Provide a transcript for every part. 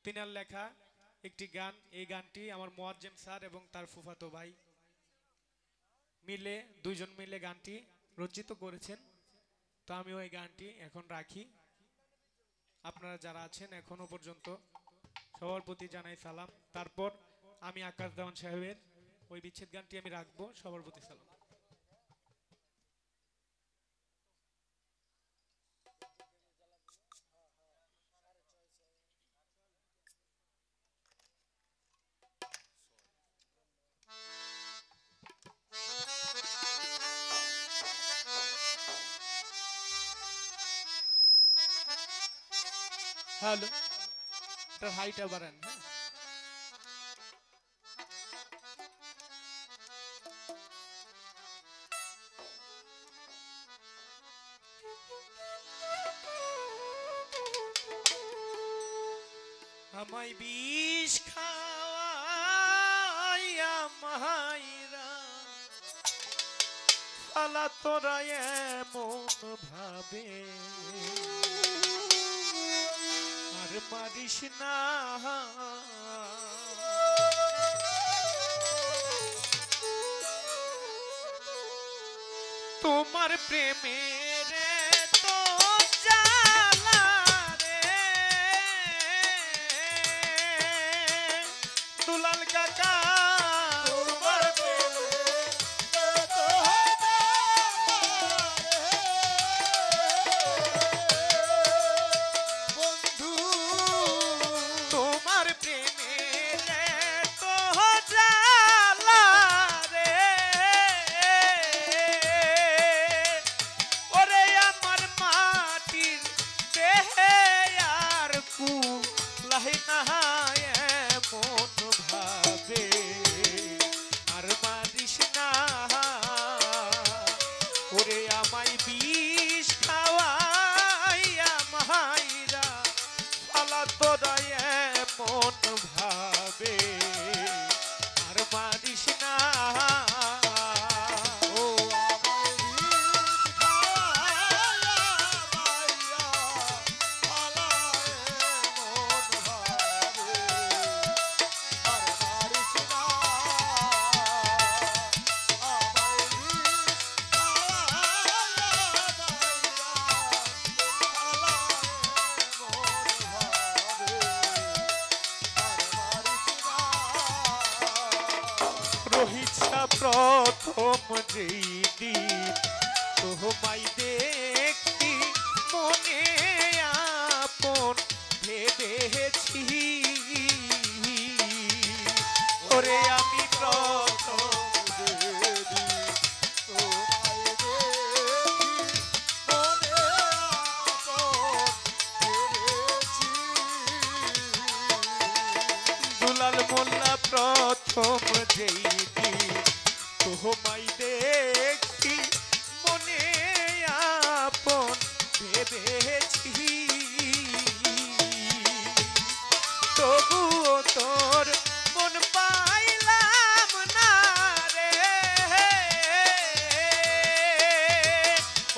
তিনার লেখা একটি গান। এই গানটি আমার মোয়াজ্জেম স্যার এবং তার ফুফাতো ভাই মিলে, দুইজন মিলে গানটি রচিত করেছেন। তো আমি ওই গানটি এখন রাখি। আপনারা যারা আছেন এখনো পর্যন্ত সবার প্রতি জানাই সালাম। তারপর আমি আকাশ দেওয়ান সাহেবের ওই বিচ্ছেদ গানটি আমি রাখবো। সবার প্রতি সালাম। হ্যালো, এটার হাইটা বাড়ান। হ্যাঁ, আমায় বিষ খাওয়াইয়া মাইরা ফালা তোরা এমন ভাবে আর মারিস না। তোমার প্রেমের তো জ্বালা রে দুলাল কাকা, তোমার প্রেমের তো বন্ধু, তোমার প্রেমের তো জ্বালা রে ওরে আমার মাটির দেহে আর কুলাই না এমন ভাবে আর মারিস না। ওরে আমায় বিষ খাওয়াইয়া মাইরা ফালা তোরা এমন ভাবে আর মারিস না। ও আমায় বিষ খাওয়াইয়া মাইরা ফালা এমন ভাবে আর মারিস না। আমায় বিষ খাওয়াইয়া রহিছা প্রথম যেই দিন তোমায় দেখি মনে আপন ভেবেছি ওরে আমি প্রথম যেদিন তোমায় দেখি মনে আপন ভেবেছি দুলাল মোল্লা প্রথম যেই দিন তোমায় দেখি মনে আপন ভেবেছি তবুও তোর মন পাইলাম না রে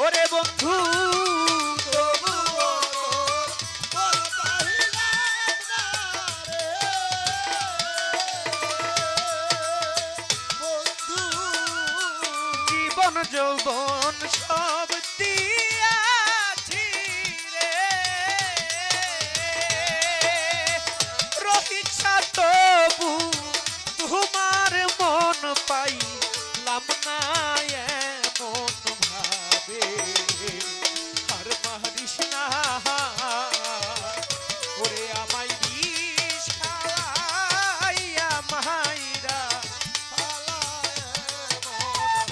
ওরে বন্ধু, তবুও তোর মন পাইলাম না রে বন্ধু। জীবন যৌবন সব দিয়াছি রে রহিছা তবু তোমার মন পাইলাম না এমন ভাবে আর মারিস না। ওরে আমায় বিষ খাওয়াইয়া মাইরা ফালা এমন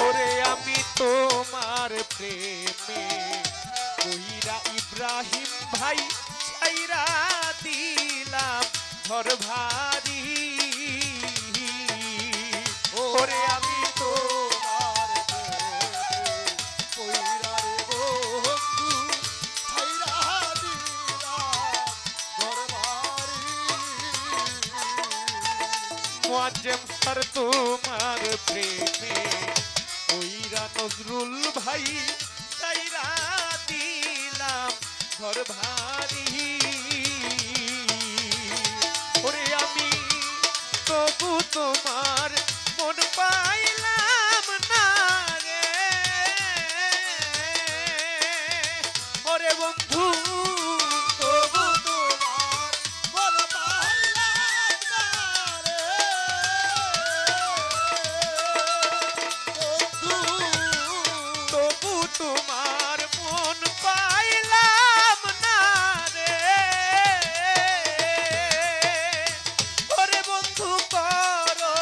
ওরে আমি তোমার প্রেমে কইরা ইব্রাহিম ভাই ছাইরা দিলাম ঘর ভারী ওরে আমি তোমার প্রেমে কইরা রে বন্ধু মোয়াজ্জেম স্যার তোমার প্রেমে ওইরা নজরুল ভাই সাইরা দিলাম ঘর ভারী ওরে আমি তবু তোমার মন পাইলাম না রে ওরে বন্ধু তবু তোমার মন পাইলাম না রে বন্ধু তবু তোমার মন পাইলাম না রে ওরে বন্ধু করো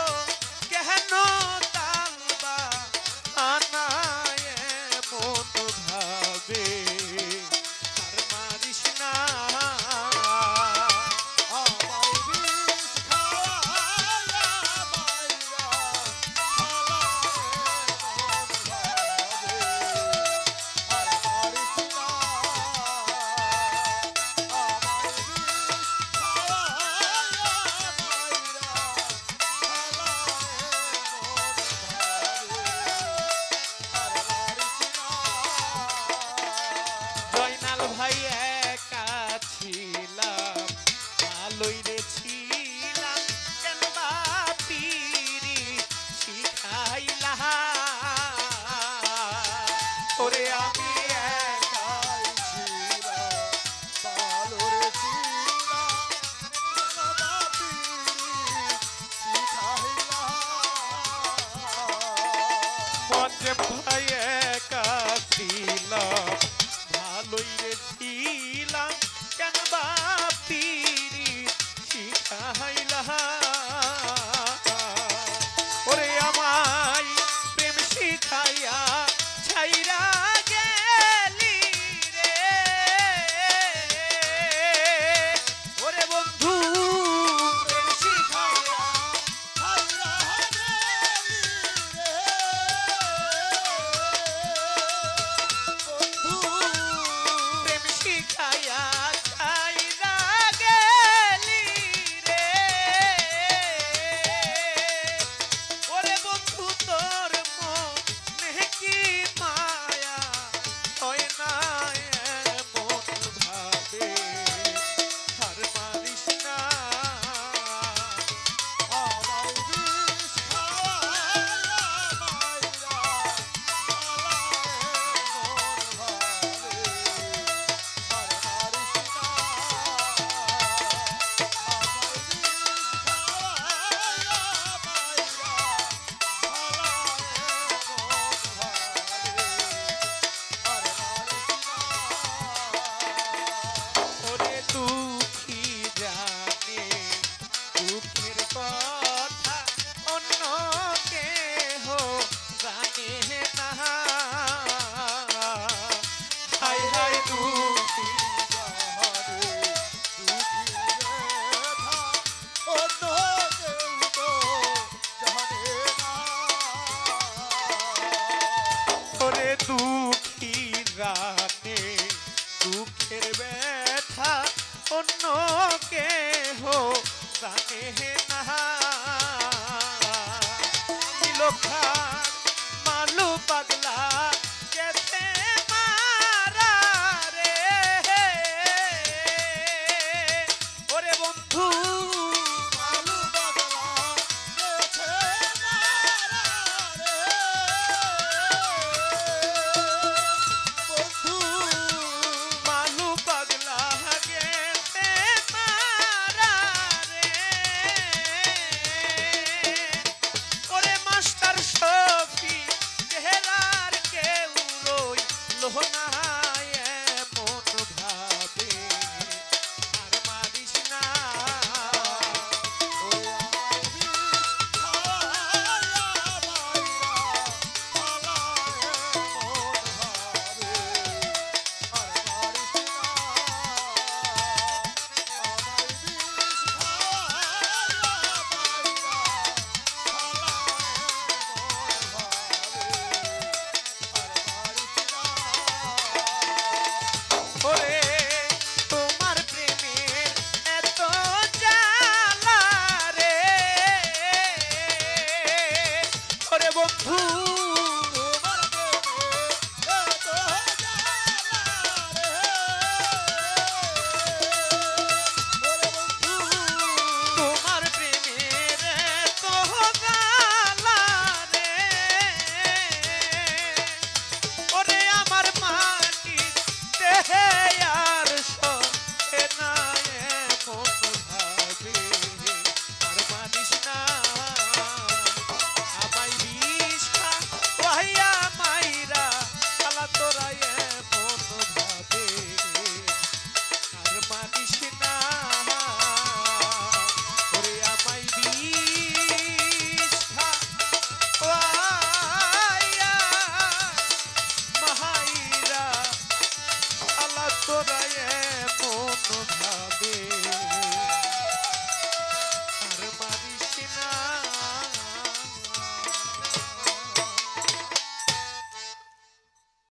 কেন তালবা আনায় মন ভাবে আর মারিস না আমায় বিষ খাওয়ায়া মাইরা জয়নাল ভাই একা ছিলাম ভালোই রে ছিলাম কেন বাপিরি শিখাইলা ওরে আমি একাই ছিলাম ভালো রে ছিলাম কেন বাপিরি শিখাইলা মোয়াজ্জেম ভাই একা ছিলাম ভালোই রে ছিলাম কেন বাপিরি শিখাইলা ওরে আমায় প্রেম শিখাইয়া ছাইরা গেলি রে ওরে বন্ধু প্রেম শিখাইয়া ছাইরা গেলি রে বন্ধু প্রেম শিখাইয়া ছাইরা গেলি রে ওরে বন্ধু তোর মনে কি মায়া হয় না এমন ভাবে আর মারিস না আমায় বিষ খাওয়ায়া মাইরা ওরে দুঃখী জানে দুঃখের কথা অন্য কেহ জানে না হাই হাই দুঃখী জানে দুঃখের ব্যথা অন্য কেউ তো জানে না ওরে দুঃখী জানে দুঃখের ব্যথা অন্য কেহ জানে না লোখার মালু পাগলা গেছে মারা রে ওরে বন্ধু মালু পাগলা গেছে মারা রে বন্ধু মালু পাগলা গেছে মারা রে ওরে মাস্টার শফি চেহারার কেউ রইল না এমন ভাবে আর মারিস না ওরে আমায় বিষ খাওয়ায়া মাইরা ফালা এমন ভাবে আর মারিস না আমায় বিষ খাওয়ায়া মাইরা ফালা এমন ভাবে আর মারিস না জোড়ায়